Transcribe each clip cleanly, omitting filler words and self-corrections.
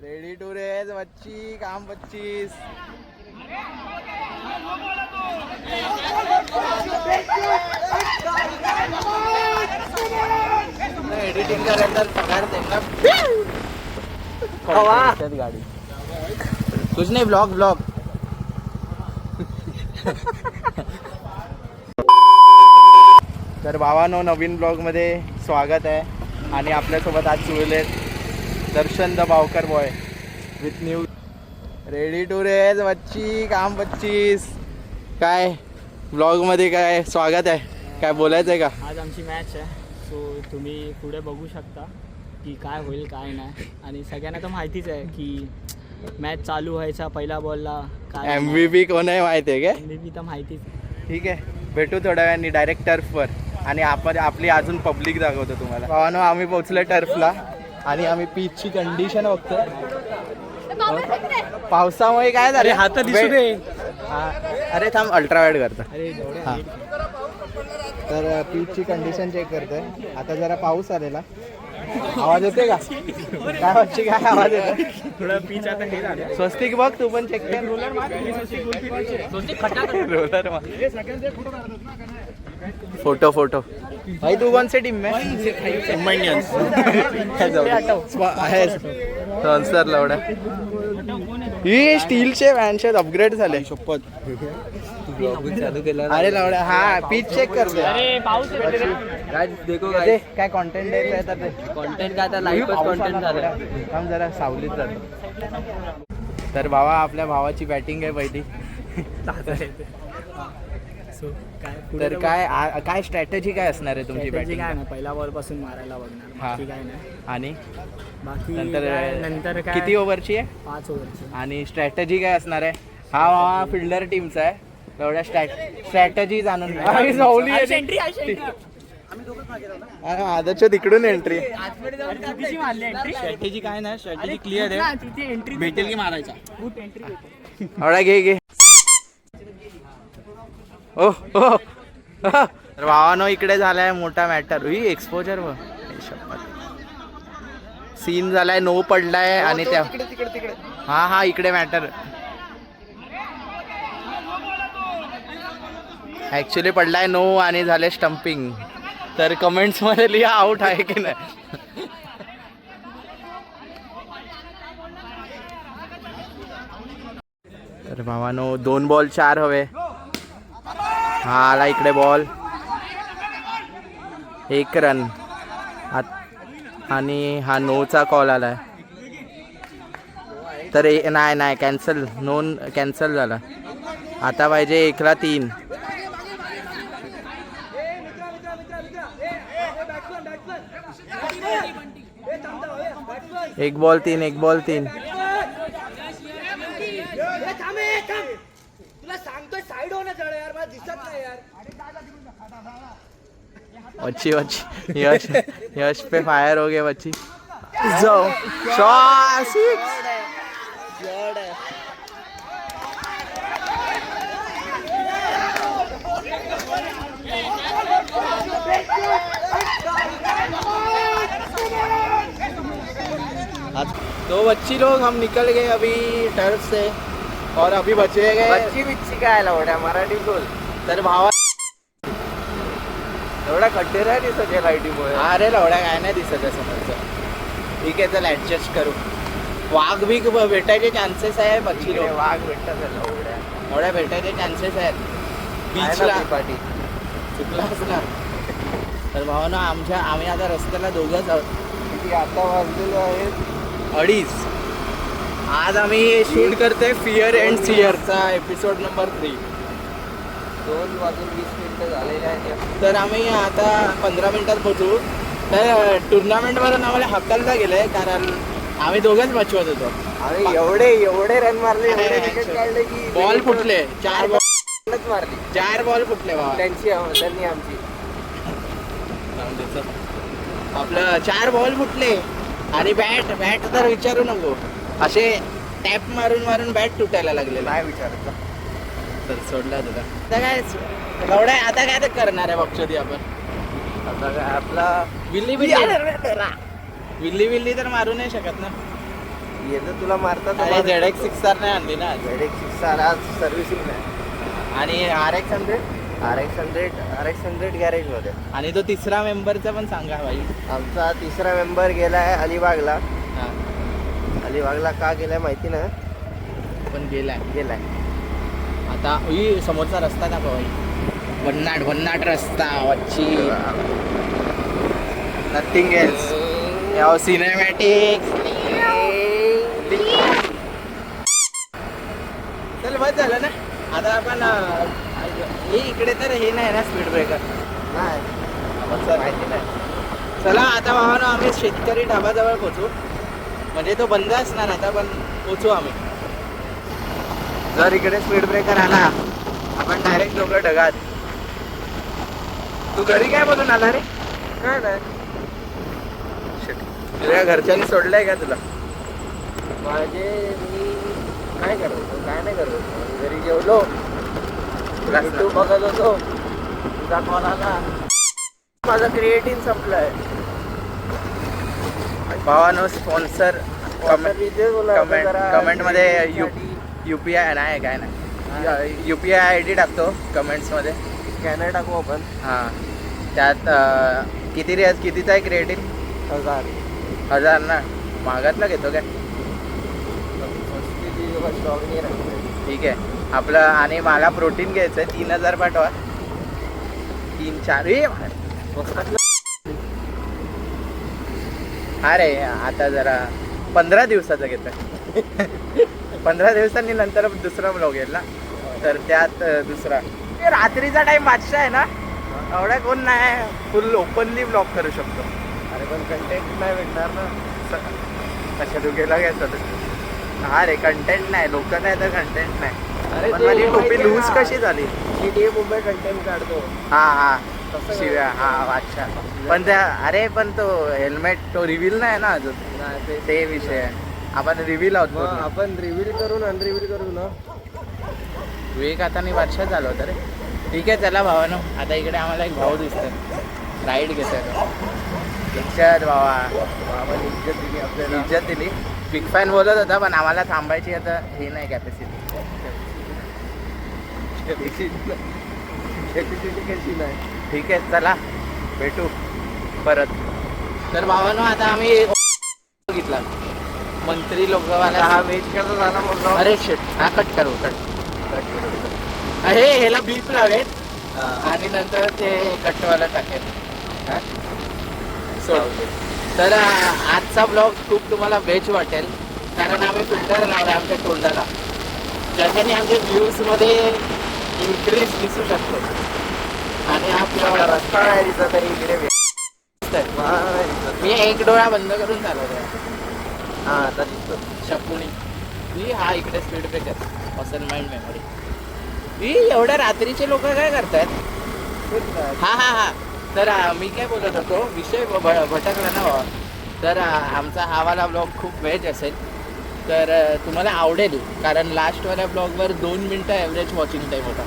Ready टू रेस बच्ची काम 25. एडिटिंग करायला पगार गाडी कुछ नाही. ब्लॉग तर भावानो नवीन ब्लॉग मध्ये स्वागत आहे. आणि आपल्यासोबत आज जुळले दर्शन द भावकर बॉय विथ न्यू रेडी टू रेस बच्ची काम 25. काय ब्लॉग मध्ये काय स्वागत आहे, काय बोलायचं आहे का? आज आमची मॅच आहे, सो तुम्ही पुढे बघू शकता की काय होईल काय नाही. आणि सगळ्यांना तर माहितीच आहे की मॅच चालू व्हायचा पहिला बॉलला काय MVP कोण आहे माहिती आहे का? MVP तर माहितीच. ठीक आहे, भेटू थोड्या वेळाने डायरेक्ट टर्फवर. आणि आपण आपली अजून पब्लिक दाखवतो तुम्हाला. भावानो आम्ही पोहोचलो टर्फला आणि आम्ही पिचची कंडिशन बघतो. पावसामुळे काय झाले हात दिसू दे. अरे थांब अल्ट्रावाईड करतो. अरे हां, तर पिचची कंडिशन चेक करतोय. आता जरा पाऊस आलेला. आवाज येते का? काय वाटते, काय आवाज येतो? थोडं पिच आता हे झालं. स्वस्तिक बघ तू पण चेक कर. रोलर फोटो भाई तू कौन से टीम में? स्पॉन्सर लावडा. ही स्टीलचे वॅनचे अपग्रेड झाले. शपथ चालू केला. अरे लावडा हा पीच चेक करते. अरे पाऊस काय कॉन्टेंट द्यायचं आहे तर कॉन्टेंट काय आता लाईव्ह कॉन्टेंट झालं. थांब जरा सावलीत जातो. तर भावा आपल्या भावाची बॅटिंग आहे पहिली. तर काय स्ट्रॅटेजी काय असणार आहे तुमची बॅटिंग? काय नाही, पहिला बॉल पासून मारायला बघणार, बाकी काय नाही. आणि बाकी नंतर काय किती ओव्हरची आहे? 5 ओव्हरची. आणि स्ट्रॅटेजी काय असणार आहे? हा फिल्डर टीमचा आहे. एवढ्या स्ट्रॅटेजी जाणून आदच्या तिकडून एंट्री. स्ट्रॅटेजी काय नाही, स्ट्रॅटेजी क्लिअर आहे. भेटेल की मारायचा. एवढा घे ओ तर भावानो इकडे झालाय मोठा मॅटर. ही एक्सपोजर व सीन झालाय. नो पडलाय आणि त्या हा इकडे मॅटर ऍक्च्युली पडलाय नो आणि झाले स्टम्पिंग. तर कमेंट्स मध्ये लिहा आउट आहे की नाही. तर भावानो 2 बॉल 4 हवे. हा आला इकडे बॉल, 1 रन. आणि हा नोचा कॉल आलाय. तर नाही कॅन्सल, नोन कॅन्सल झाला. आता पाहिजे 1ला 3. एक बॉल 3. बच्ची यश पे फायर हो गए बच्ची. जाओ शॉट. तो बच्ची लोग हम निकल गए अभी टर्फ से और अभी बचे गए बच्ची काय लवड्या मराठी बोल. तर भावा एवढा खड्डे नाही दिसत आहे लाईटीमुळे. अरे लवड्या काय नाही दिसत आहे समोरचं. ठीक आहे चल ऍडजस्ट करू. वाघ भी भेटायचे चान्सेस आहे. बच्ची लोक वाघ भेटतात एवढ्या भेटायचे चान्सेस आहेत बीचला. पाठी चुकला असणार. तर भावानो आम्ही आता रस्त्याला दोघंच आहोत. किती आता वाजलेलो आहे 2:30. आज आम्ही शूट करतोय फिअर अँड सिअरचा एपिसोड नंबर 3. 2:20 झालेले आहे. तर आम्ही आता 15 मिनिटात पोहोचू. तर टुर्नामेंटवरून आम्हाला हकलता गेलंय कारण आम्ही दोघंच बचवत होतो. आम्ही एवढे रन मारले, विकेट काढले की बॉल फुटले. 4 बॉल मारली, 4 बॉल फुटले बाबा त्यांनी आमची. आपलं 4 बॉल फुटले. आणि बॅट तर विचारू नको, असे टॅप मारून बॅट तुटायला लागले. नाही विचारत तर सोडला तुला. आता काय एवढा आता काय तर करणार आहे बक्षती आपण. आता काय आपला विल्ली तर मारू नाही शकत ना. येतं तुला मारतात अरे ZX6R नाही आणली ना ZX6R आज सर्व्हिसिंग नाही. आणि RX100 गॅरेजमध्ये. आणि तो तिसरा मेंबरचा पण सांगा भाई. आमचा तिसरा मेंबर गेलाय अलिबागला. हा अलिबागला का गेलाय माहिती ना, पण गेलाय. आता ही समोरचा रस्ता दाखव भाई. भन्नाट रस्ता वच्ची नथिंग एल्स. याव सिनेमॅटिक. चल बस झालं ना. आता आपण हे इकडे तर हे नाही ना स्पीड ब्रेकर नाही माहिती नाही. चला आता भावानो आम्ही शेतकरी ढाबाजवळ पोचू. म्हणजे तो बंद असणार आता पण पोचू आम्ही. जर इकडे स्पीड ब्रेकर आला आपण डायरेक्ट दोघं ढगात. तू घरी काय बोलून आला रे? काय नाही. तुझ्या घरच्यांनी सोडलंय का तुला? माझे मी काय करत होतो, काय नाही करत होतो. घरी जेवलो, YouTube बघत होतो, तुझा कॉल आला. माझा क्रिएटिन संपलाय. भावानो स्पॉन्सर कमेंट मध्ये UPI नाही काय नाही UPI ID टाकतो कमेंट्स मध्ये. स्कॅनर टाकू आपण. हां त्यात कितीचा आहे क्रिएटिन? 1000 ना. महागातला घेतो काय? ठीक आहे आपलं. आणि मला प्रोटीन घ्यायचं आहे 3000 पाठवा. 3-4 अरे आता जरा 15 दिवसाचं घेतोय. 15 दिवसांनी नंतर दुसरा ब्लॉग येईल ना, तर त्यात दुसरा. रात्रीचा टाइम बादशाह आहे ना, एवढा कोण नाही. फुल ओपनली ब्लॉग करू शकतो. अरे पण कंटेंट नाही भेटणार ना. कशा तू गेला घ्यायचा? हा रे कंटेंट नाही. लोक नाही तर कंटेंट नाही. अरे पण ते माझी टोपी माहिती आहे लूज ना. कशी झाली? GTA मुंबई कंटेंट काढतो. हा तसं शिव्या. हा अच्छा. पण त्या अरे पण तो हेल्मेट तो रिव्हील नाही ना अजून. नाही ते विषय आहे. आपण रिव्हील आहोत मग पूर्ण. आपण रिव्हील करून अनरिव्हील करू ना. विवेक आता बादशाह झाला होता रे. ठीक आहे चला भावानो. आता इकडे आम्हाला एक भाऊ दिसतोय राईड घेतोय. इज्जत भावा. आपण इज्जत दिली आपल्याला. इज्जत दिली. बिग फॅन बोलत होता पण आम्हाला थांबायची आता हे नाही कॅपॅसिटी. कॅपॅसिटी कशी नाही. ठीक आहे चला भेटू परत. तर भावानो आता आम्ही बघितला मंत्री लोकवाला. हा वेज कसा झाला मग. अरे शेट हा कट करू कट. हे ह्याला बीप लावेल आणि नंतर ते कटवाला टाकेल. सोड. तर आजचा ब्लॉग खूप तुम्हाला बेच वाटेल कारण आम्ही फिल्टर लावला आमच्या तोंडाला, ज्याच्याने आमच्या व्ह्यूजमध्ये इन्क्रीज दिसू शकतो. आणि आपला रस्ता आहे दिसत आहे इकडे. मी एक डोळा बंद करून चालवतो. हा आता दिसतो. शकुनी ही हा इकडे speed breaker muscle mind memory. ही एवढ्या रात्रीचे लोक काय करतात? हा तर मी काय बोलत होतो विषय भटकला ना भावा. तर आमचा हा वाला ब्लॉग खूप वेज असेल तर तुम्हाला आवडेल कारण लास्टवाल्या ब्लॉगवर 2 मिनटं ॲव्हरेज वॉचिंग टाईम होता.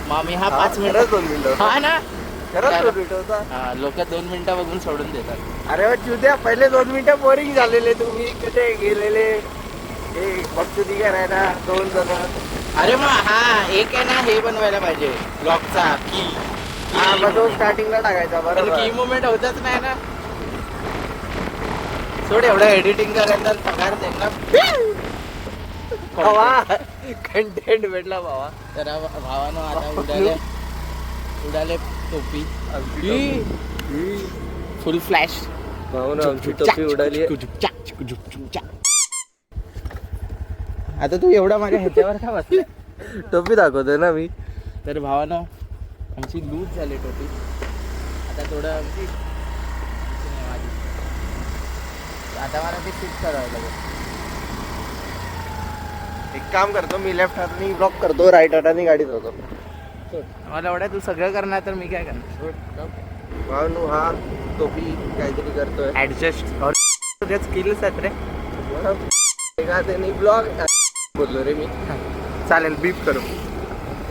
मग आम्ही हा 5 मिनिटं. 2 मिनिटं. हा ना खरंच होता. लोक 2 मिनिटं बघून सोडून देतात. अरे चुद्या पहिले 2 मिनिटं बोरिंग झालेले. तुम्ही कुठे गेलेले हे बघतो करायला 2 जण. अरे मग हा एक आहे ना हे बनवायला पाहिजे ब्लॉगचा की. हा मग तो स्टार्टिंगला टाकायचा. पण बरोबर. की मुवमेंट होतच नाही ना. सोड एवढं एडिटिंग करायला पगार देणार. कंटेंट भेटला भावा. तर भावानं आता उडाले टोपी फुल फ्लॅश. आमची टोपी उडाली. आता तू एवढा माझ्या ह्याच्यावर का बसला? टोपी दाखवतोय ना मी. तर भावानं आमची लूज झाली टोपी. आता थोडं आता मला ते फिक्स करावं लागेल. एक काम करतो मी लेफ्ट हाताने ब्लॉक करतो, राईट हाताने गाडीत होतो. मला एवढ्या तू सगळं करणार तर मी काय करणार? भावनू हा टोपी काहीतरी करतोय ऍडजस्ट. तुझ्या स्किल्स आहेत रे. एका हाताने ब्लॉग बोललो रे मी. चालेल बीप करू.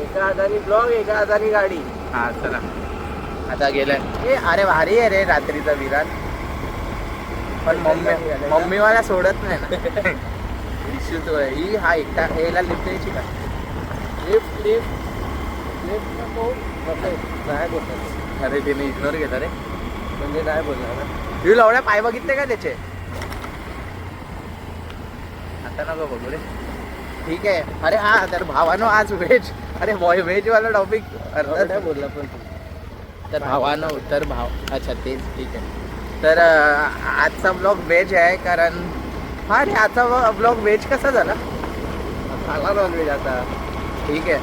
एका हाताने ब्लॉग एका हाताने गाडी. हा चला आता गेलाय. ए अरे भारी आहे रे रात्रीचा विराट. पण मम्मी मला सोडत नाही ना. बक्षीतो आहे ही. हा एकटा याला लिफ्ट द्यायची का? लिफ्ट लिफ्ट लिफ्ट नको नाही बोलतात. अरे तिने इग्नोर केला रे. म्हणजे नाही बोलला ना. ही लवड्या पाय बघितले का त्याचे? आता नको बघू रे. ठीक आहे. अरे हा तर भावानो आज व्हेज. अरे व्हेज वाला टॉपिक नाही बोलला पण तू. तर भावानो तर भाव अच्छा तेच ठीक आहे. तर आजचा ब्लॉग व्हेज आहे कारण हा रे आजचा ब्लॉग व्हेज कसा झाला? खाला नॉनव्हेज आता. ठीक आहे.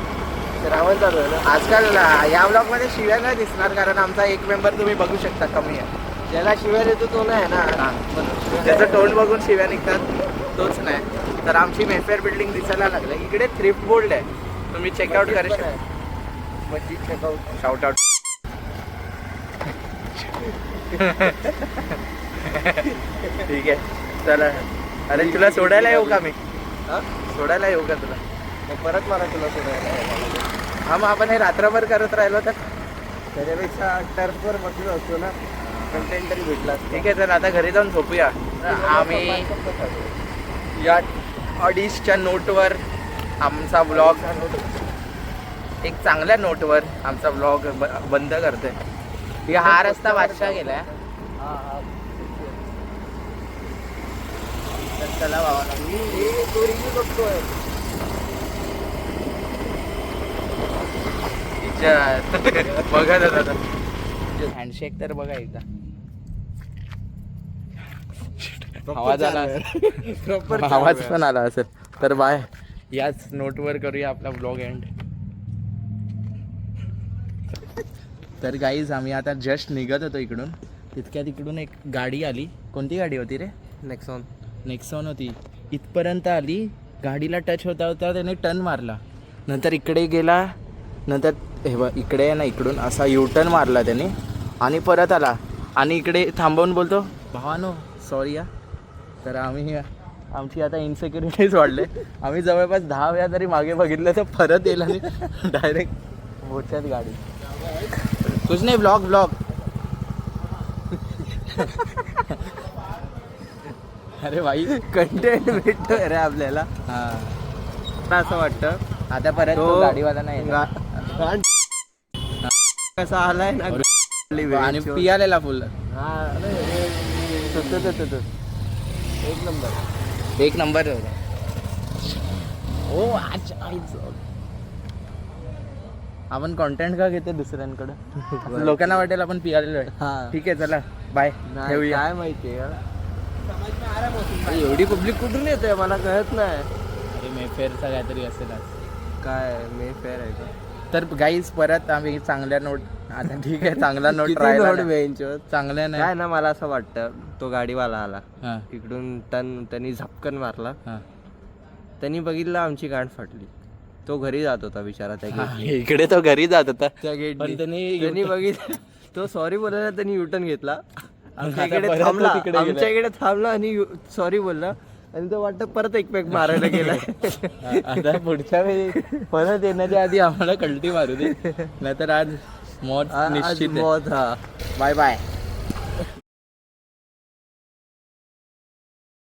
श्रावण चालू आहे ना. आजकाल या ब्लॉगमध्ये शिव्या नाही दिसणार कारण आमचा एक मेंबर तुम्ही बघू शकता कमी आहे. ज्याला शिवाय देतो तो नाही ना. त्याचं टोन बघून शिव्या निघतात तोच नाही. तर आमची मेफेअर बिल्डिंग दिसायला लागली. इकडे थ्रिफ्ट बोर्ड आहे, तुम्ही चेकआउट करू शकता. मस्जिद चेकआउट. Shout out. ठीक आहे चला. अरे तुला सोडायला येऊ का मी? हा सोडायला येऊ का तुला? मग परत मला तुला सोडायला. हा मग आपण हे रात्रभर करत राहिलो तर त्याच्यापेक्षा टर्फवर बसलो असतो ना. कंटेंट तरी भेटला असता. ठीक आहे. तर आता घरी जाऊन झोपूया. आम्ही या ऑडिशच्या नोटवर आमचा ब्लॉग एक चांगल्या नोटवर आमचा ब्लॉग बंद करतोय. हा रस्ता बादशाह गेलाय. तर चला बाबा बघतोय. बघा दादा हँडशेक तर बघा एकदा. आवाज आला आवाज पण आला असेल. तर बाय. याच नोटवर करूया आपला ब्लॉग एंड. तर गाईज आम्ही आता जस्ट निघत होतो इकडून. तितक्या तिकडून एक गाडी आली. कोणती गाडी होती रे? नेक्सॉन होती. इथपर्यंत आली. गाडीला टच होता होता त्याने टर्न मारला. नंतर इकडे गेला. नंतर हे बघ इकडे आहे ना इकडून असा युटर्न मारला त्याने आणि परत आला आणि इकडे थांबवून बोलतो भावानो सॉरी या. तर आम्ही आमची आता इन्सेक्युरिटीज वाढले. आम्ही जवळपास 10 वेळा तरी मागे बघितलं तर परत येईल आणि डायरेक्ट मोठ्यात गाडी. कुछ नाही ब्लॉग अरे भाई कंटेंट भेटतोय रे आपल्याला. हां असं वाटतं आता परत तो गाडीवाला नाही येणार. कसा आलाय ना. आणि पियालेला फुल. एक नंबर हो. आपण कॉन्टेंट का घेतो दुसऱ्यांकडे? लोकांना वाटेल आपण पियालेलो आहे. ठीक आहे चला बाय. ठेवूया. काय माहितीये एवढी पब्लिक कुठून येते मला कळत नाही. अरे मेफेअरचा काहीतरी असेल आज. काय मेफेअर आहे का? तर गाईज परत आम्ही चांगल्या नोट. आता ठीक आहे चांगला नोट चांगल्या नाही काय ना. मला असं वाटतं तो गाडीवाला आला हां इकडून त्यांनी झपकन मारला. हां त्यांनी बघितलं आमची गाठ फाटली. तो घरी जात होता बिचारा त्या हां, गेट. इकडे तो घरी जात होता. त्या गेट पण त्यांनी बघितलं. तो सॉरी बोलायला त्यांनी युटर्न घेतला. आमच्या आता इकडे परत तो थांबला. तिकडे गेला. आमच्या इकडे थांबला आणि सॉरी बोलला आणि तो वाटतं परत एक पॅक मारायला गेला. आता पुढच्या वेळी परत येण्याच्या आधी आम्हाला कल्टी मारू दे नाहीतर आज मौत निश्चित. मौत. हा बाय बाय.